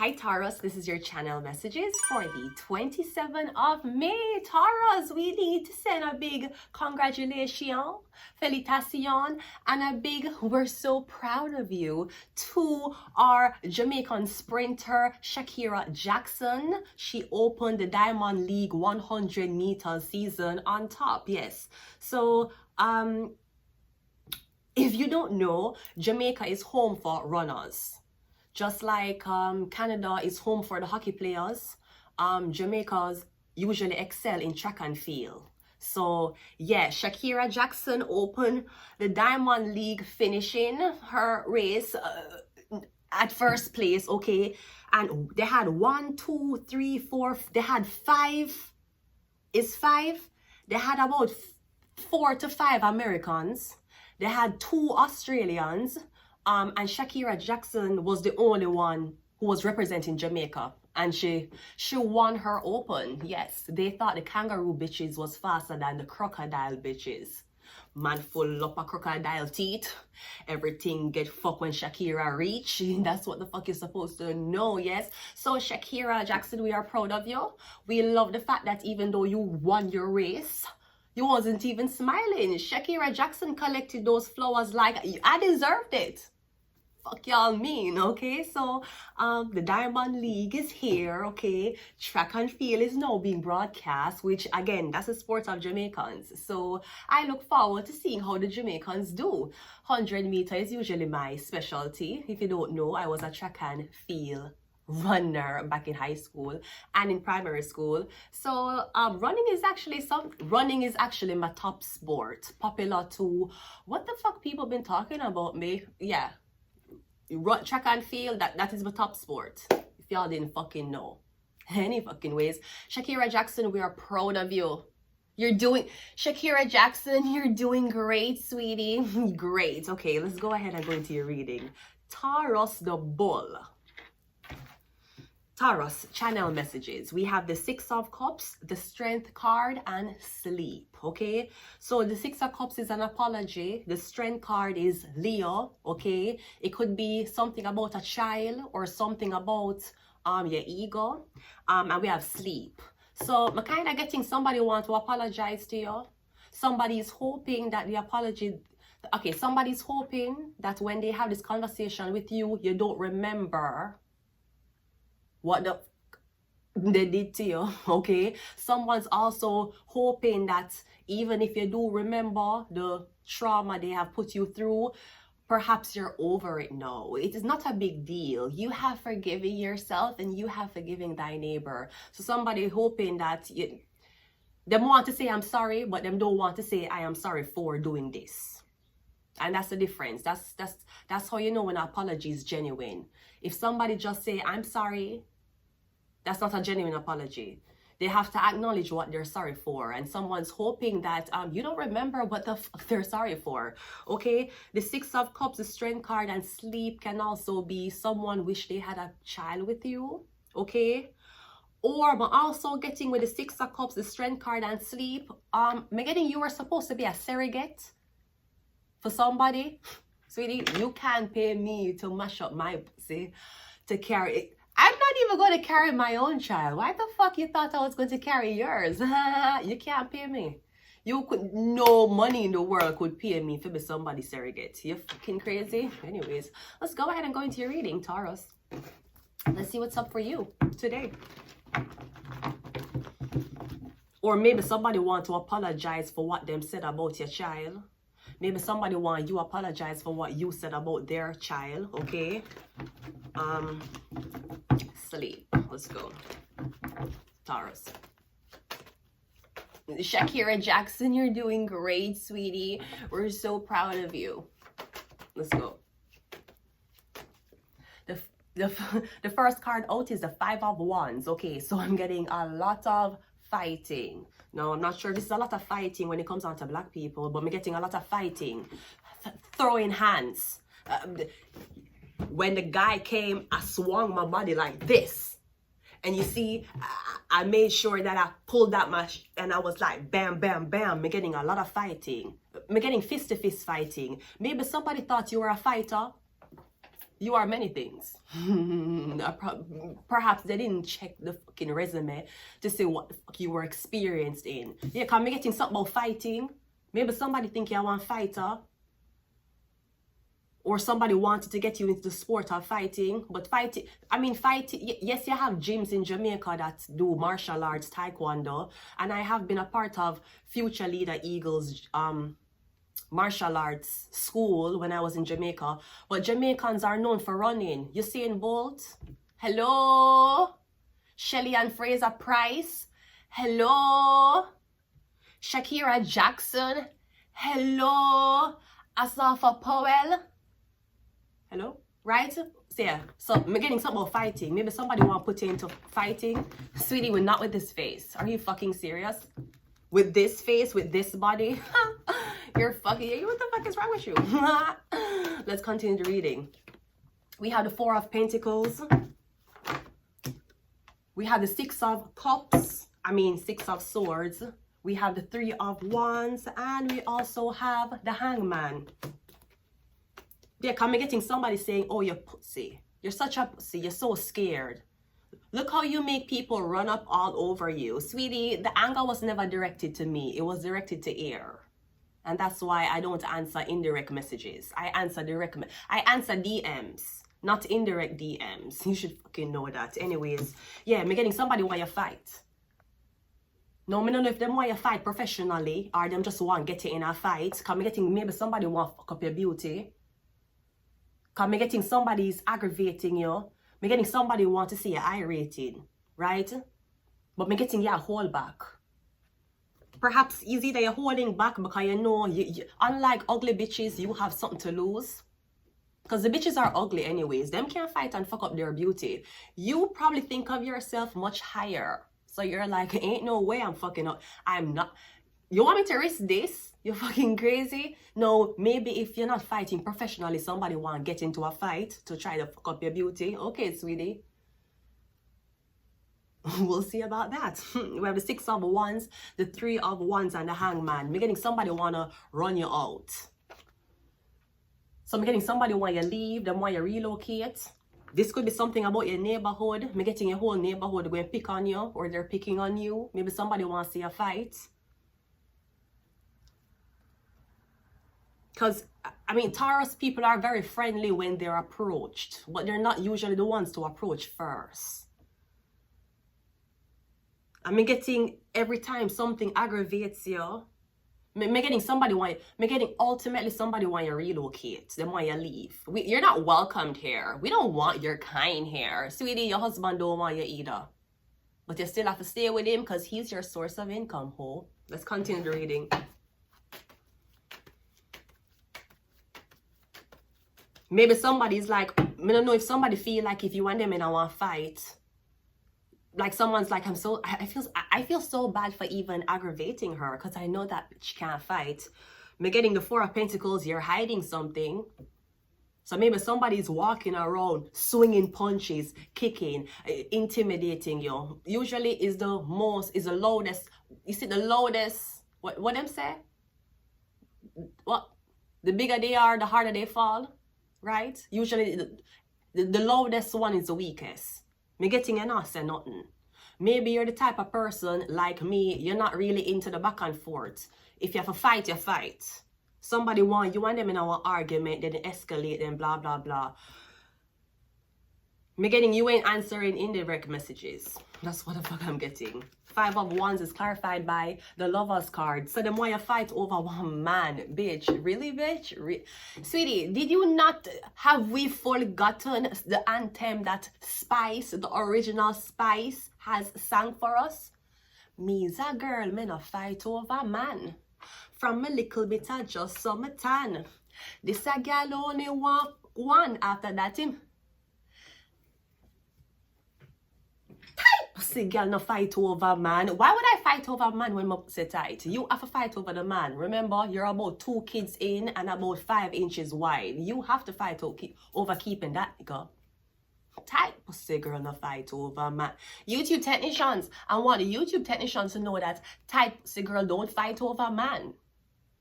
Hi Taurus, this is your channel messages for the 27th of May. Taurus, we need to send a big congratulations, felicitation, and a big we're so proud of you to our Jamaican sprinter Shakira Jackson. She opened the Diamond League 100 meter season on top. Yes. So if you don't know, Jamaica is home for runners. Just like Canada is home for the hockey players, Jamaicans usually excel in track and field. So yeah, Shakira Jackson opened the Diamond League, finishing her race at first place, okay? And they had 1, 2, 3, 4, they had 5, is 5? They had about 4 to 5 Americans. They had 2 Australians. And Shakira Jackson was the only one who was representing Jamaica, and she won her open. Yes, they thought the kangaroo bitches was faster than the crocodile bitches. Man full up of crocodile teeth. Everything get fucked when Shakira reach. That's what the fuck you're supposed to know, yes? So Shakira Jackson, we are proud of you. We love the fact that even though you won your race, you wasn't even smiling. Shakira Jackson collected those flowers like, I deserved it. Fuck y'all mean, okay? So the Diamond League is here, okay? Track and field is now being broadcast, which again, that's a sport of Jamaicans. So I look forward to seeing how the Jamaicans do. 100 meter is usually my specialty. If you don't know, I was a track and field runner back in high school and in primary school. So running is actually my top sport. Popular to what the fuck people been talking about me. Yeah. Track and field, that is my top sport, if y'all didn't fucking know. Any fucking ways. Shakira Jackson, we are proud of you. Shakira Jackson, you're doing great, sweetie. Great. Okay, let's go ahead and go into your reading. Taurus the Bull. Taurus, channel messages. We have the 6 of Cups, the Strength card, and Sleep, okay? So the 6 of Cups is an apology. The Strength card is Leo, okay? It could be something about a child or something about your ego. And we have Sleep. So I'm kind of getting somebody want to apologize to you. Somebody is hoping that the apology... Okay, somebody's hoping that when they have this conversation with you, you don't remember what they did to you, okay? Someone's also hoping that even if you do remember the trauma they have put you through, perhaps you're over it now. It is not a big deal. You have forgiven yourself and you have forgiven thy neighbor. So somebody hoping that they want to say I'm sorry, but them don't want to say I am sorry for doing this. And that's the difference. That's how you know when an apology is genuine. If somebody just say I'm sorry, that's not a genuine apology. They have to acknowledge what they're sorry for. And someone's hoping that you don't remember what the fuck they're sorry for. Okay? The 6 of Cups, the Strength card, and Sleep can also be someone wish they had a child with you. Okay? Or I'm also getting with the 6 of Cups, the Strength card, and Sleep. I'm getting you were supposed to be a surrogate for somebody. Sweetie, you can't pay me to mash up my pussy to carry it. I'm not even going to carry my own child. Why the fuck you thought I was going to carry yours? You can't pay me. No money in the world could pay me to be somebody's surrogate. You fucking crazy? Anyways, let's go ahead and go into your reading, Taurus. Let's see what's up for you today. Or maybe somebody want to apologize for what them said about your child. Maybe somebody want you apologize for what you said about their child, okay? Sleep. Let's go. Taurus. Shakira Jackson, you're doing great, sweetie. We're so proud of you. Let's go. The first card out is the 5 of Wands. Okay, so I'm getting a lot of fighting. Now, I'm not sure this is a lot of fighting when it comes down to black people, but I'm getting a lot of fighting. Throwing hands. When the guy came, I swung my body like this. And you see, I made sure that I pulled out my... And I was like, bam, bam, bam. I'm getting a lot of fighting. I'm getting fist-to-fist fighting. Maybe somebody thought you were a fighter. You are many things. Perhaps they didn't check the fucking resume to see what the fuck you were experienced in. Yeah, can me getting something about fighting? Maybe somebody think you're one fighter. Or somebody wanted to get you into the sport of fighting. But fighting, yes, you have gyms in Jamaica that do martial arts, taekwondo. And I have been a part of Future Leader Eagles martial arts school when I was in Jamaica. But Jamaicans are known for running. Usain Bolt. Hello. Shelly and Fraser Price. Hello. Shakira Jackson. Hello. Asafa Powell. Hello? Right? So yeah. So I'm getting something about fighting. Maybe somebody want to put you into fighting. Sweetie, we're not with this face. Are you fucking serious? With this face, with this body? You're fucking, what the fuck is wrong with you? Let's continue the reading. We have the Four of Pentacles. We have the Six of Cups. Six of Swords. We have the Three of Wands. And we also have the Hangman. Yeah, I'm getting somebody saying, oh, you're pussy. You're such a pussy. You're so scared. Look how you make people run up all over you. Sweetie, the anger was never directed to me. It was directed to air. And that's why I don't answer indirect messages. I answer direct. I answer DMs, not indirect DMs. You should fucking know that. Anyways, yeah, me getting somebody want you fight. No, me don't know if them want you fight professionally or them just want to get you in a fight. Cause me getting maybe somebody want to fuck up your beauty. Cause me getting somebody's aggravating you. Me getting somebody want to see you irritated, right? But me getting you hold back. Perhaps easy that you're holding back because you know, unlike ugly bitches, you have something to lose. Because the bitches are ugly anyways. Them can't fight and fuck up their beauty. You probably think of yourself much higher. So you're like, ain't no way I'm fucking up. I'm not. You want me to risk this? You're fucking crazy? No, maybe if you're not fighting professionally, somebody want to get into a fight to try to fuck up your beauty. Okay, sweetie. We'll see about that. We have the Six of Wands, the Three of Wands, and the Hangman. We're getting somebody want to run you out. So I'm getting somebody want you leave, them want you relocate. This could be something about your neighborhood. I'm getting your whole neighborhood going to pick on you, or they're picking on you. Maybe somebody want to see a fight. Because, Taurus people are very friendly when they're approached, but they're not usually the ones to approach first. Getting every time something aggravates you, getting ultimately somebody want you relocate, them want you leave. You're not welcomed here. We don't want your kind here. Sweetie, your husband don't want you either. But you still have to stay with him because he's your source of income, ho. Let's continue the reading. Maybe somebody's like, I don't know if somebody feel like if you and them in a one fight, like someone's like, I feel so bad for even aggravating her because I know that she can't fight. Me getting the Four of Pentacles, you're hiding something. So maybe somebody's walking around, swinging punches, kicking, intimidating you. Usually is the loudest. You see the loudest, what them say? What? The bigger they are, the harder they fall, right? Usually the loudest one is the weakest. Me getting you not say nothing. Maybe you're the type of person like me, you're not really into the back and forth. If you have a fight, you fight. Somebody want you and them in our argument, then escalate, then blah, blah, blah. Me getting you ain't answering indirect messages. That's what the fuck I'm getting. Five of Wands is clarified by the Lovers card. So then why you fight over one man, bitch? Really, bitch? Sweetie, did you not, have we forgotten the anthem that Spice, the original Spice, has sang for us? Me's a girl, me no fight over man. From a little bit of just some tan. This a gal only want one, after that him. Pussy girl no fight over man. Why would I fight over man when my pussy tight? You have to fight over the man. Remember, you're about 2 kids in and about 5 inches wide. You have to fight over keeping that nigga tight. Pussy girl no fight over man. YouTube technicians, I want the YouTube technicians to know that tight pussy girl don't fight over man.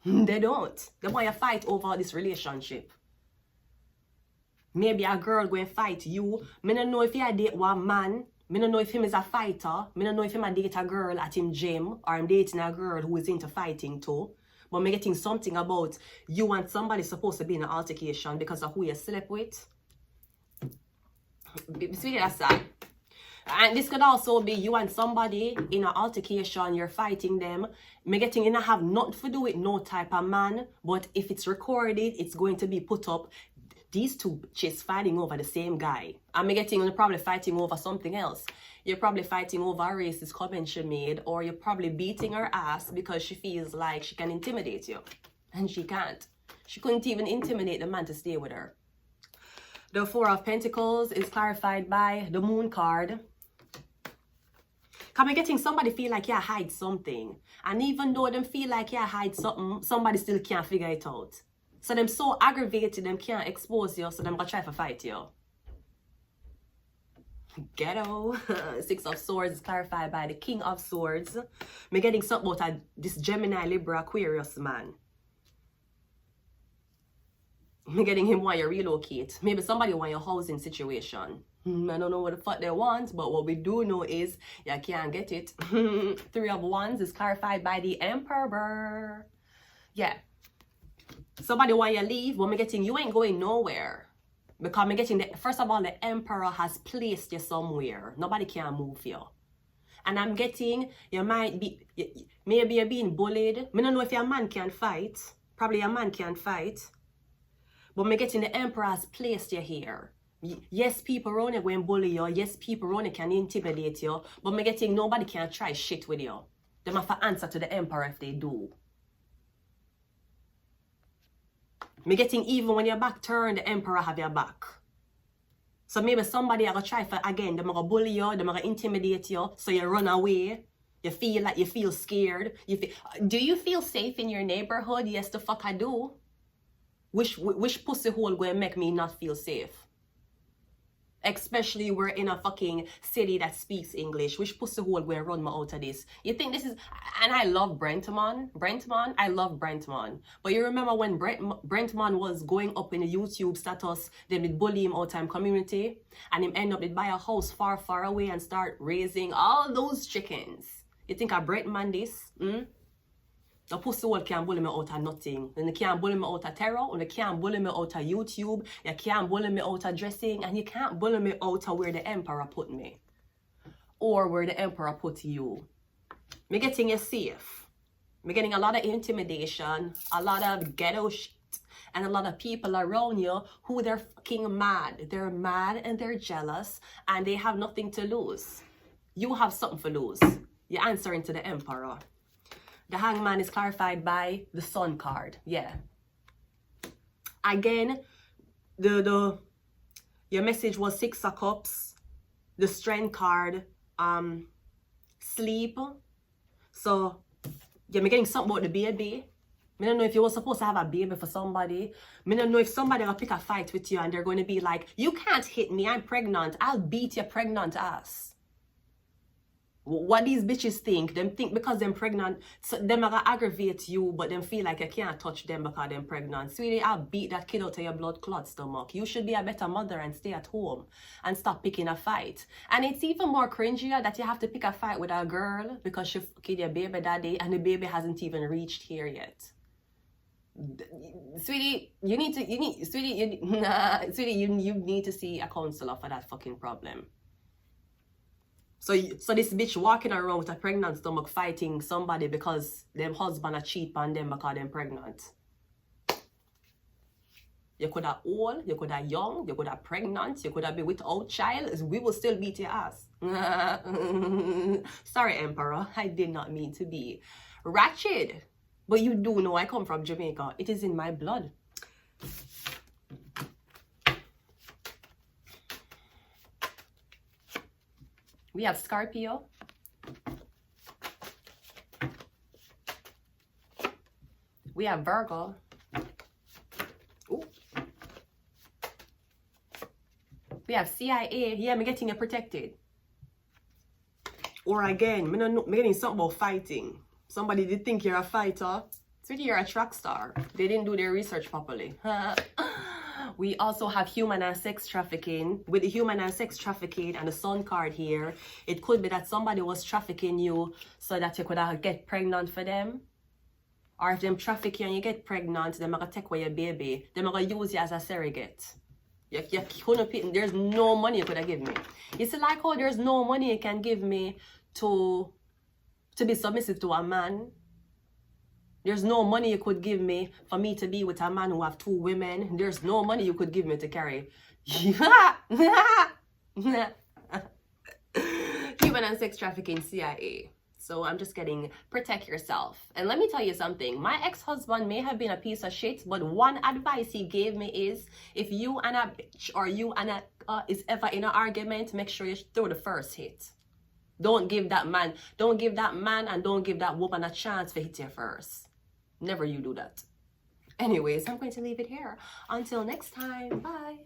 They don't. They want to fight over this relationship. Maybe a girl going to fight you. Me don't know if you date one man. Me don't know if him is a fighter. Me don't know if him a date a girl at him gym. Or I'm dating a girl who is into fighting too. But me getting something about you and somebody supposed to be in an altercation because of who you slept with. Sweetie, that's sad. And this could also be you and somebody in an altercation, you're fighting them. Me getting in have nothing to do with no type of man. But if it's recorded, it's going to be put up. These two bitches fighting over the same guy. And me getting you're probably fighting over something else. You're probably fighting over a racist comment she made, or you're probably beating her ass because she feels like she can intimidate you. And she can't. She couldn't even intimidate the man to stay with her. The Four of Pentacles is clarified by the Moon card. Because I'm getting somebody feel like you hide something. And even though them feel like you hide something, somebody still can't figure it out. So them so aggravated, them can't expose you, so them gonna try to fight you. Ghetto. Six of Swords is clarified by the King of Swords. Me getting something about this Gemini, Libra, Aquarius man. Me getting him want you relocate. Maybe somebody want your housing situation. I don't know what the fuck they want, but what we do know is you can't get it. Three of Wands is clarified by the Emperor. Yeah. Somebody want you leave, but me getting you ain't going nowhere. Because me getting first of all, the Emperor has placed you somewhere. Nobody can move you. And I'm getting you might be, maybe you're being bullied. Me don't know if your man can fight. Probably your man can fight. But me getting the Emperor has placed you here. Yes, people around you going bully you. Yes, people around you can intimidate you. But me getting nobody can try shit with you. They have to answer to the Emperor if they do. Me getting even when your back turned, the Emperor have your back. So maybe somebody are gonna try for again, they're gonna bully you, they're gonna intimidate you, so you run away. You feel like you feel scared. Do you feel safe in your neighborhood? Yes, the fuck I do. Which pussy hole going to make me not feel safe? Especially we're in a fucking city that speaks English. Which pussy hole going to run me out of this? You think this is... And I love Brentman. I love Brentman. But you remember when Brentman was going up in the YouTube status, they would bully him out time community. And him end up with buy a house far, far away and start raising all those chickens. You think I Brentman this? The pussy hole can't bully me out of nothing. And you can't bully me out of terror. And you can't bully me out of YouTube. You can't bully me out of dressing. And you can't bully me out of where the Emperor put me. Or where the Emperor put you. Me getting you safe. Me getting a lot of intimidation. A lot of ghetto shit. And a lot of people around you who they're fucking mad. They're mad and they're jealous. And they have nothing to lose. You have something to lose. You're answering to the Emperor. The Hangman is clarified by the Sun card. Yeah. Again, your message was 6 of Cups. The Strength card. Sleep. So, yeah, I'm getting something about the baby. I don't know if you were supposed to have a baby for somebody. I don't know if somebody will pick a fight with you and they're going to be like, you can't hit me, I'm pregnant. I'll beat your pregnant ass. What these bitches think, them think because they're pregnant, so them are gonna aggravate you, but them feel like you can't touch them because they're pregnant. Sweetie, I'll beat that kid out of your blood clot stomach. You should be a better mother and stay at home and stop picking a fight. And it's even more cringier that you have to pick a fight with a girl because she fucked your baby daddy and the baby hasn't even reached here yet. Sweetie, you need to see a counselor for that fucking problem. So this bitch walking around with a pregnant stomach fighting somebody because them husband a cheat on them because they're pregnant. You could have old, you could have young, you could have pregnant, you could have been without child. We will still beat your ass. Sorry, Emperor. I did not mean to be ratchet. But you do know I come from Jamaica. It is in my blood. We have Scorpio. We have Virgo. Ooh. We have CIA. Yeah, I'm getting you protected. Or again, I'm getting something about fighting. Somebody did think you're a fighter. Sweetie, you're a track star. They didn't do their research properly. We also have human and sex trafficking. With the human and sex trafficking and the sun card here, it could be that somebody was trafficking you so that you could get pregnant for them. Or if them traffic you and you get pregnant, they're going to take away your baby. They're going to use you as a surrogate. There's no money you could have given me. It's like, oh, there's no money you can give me to be submissive to a man. There's no money you could give me for me to be with a man who have 2 women. There's no money you could give me to carry. Human and sex trafficking, CIA. So I'm just getting, protect yourself. And let me tell you something. My ex-husband may have been a piece of shit, but one advice he gave me is, if you and a bitch or you and a is ever in an argument, make sure you throw the first hit. Don't give that man and don't give that woman a chance to hit you first. Never you do that. Anyways, I'm going to leave it here. Until next time, bye.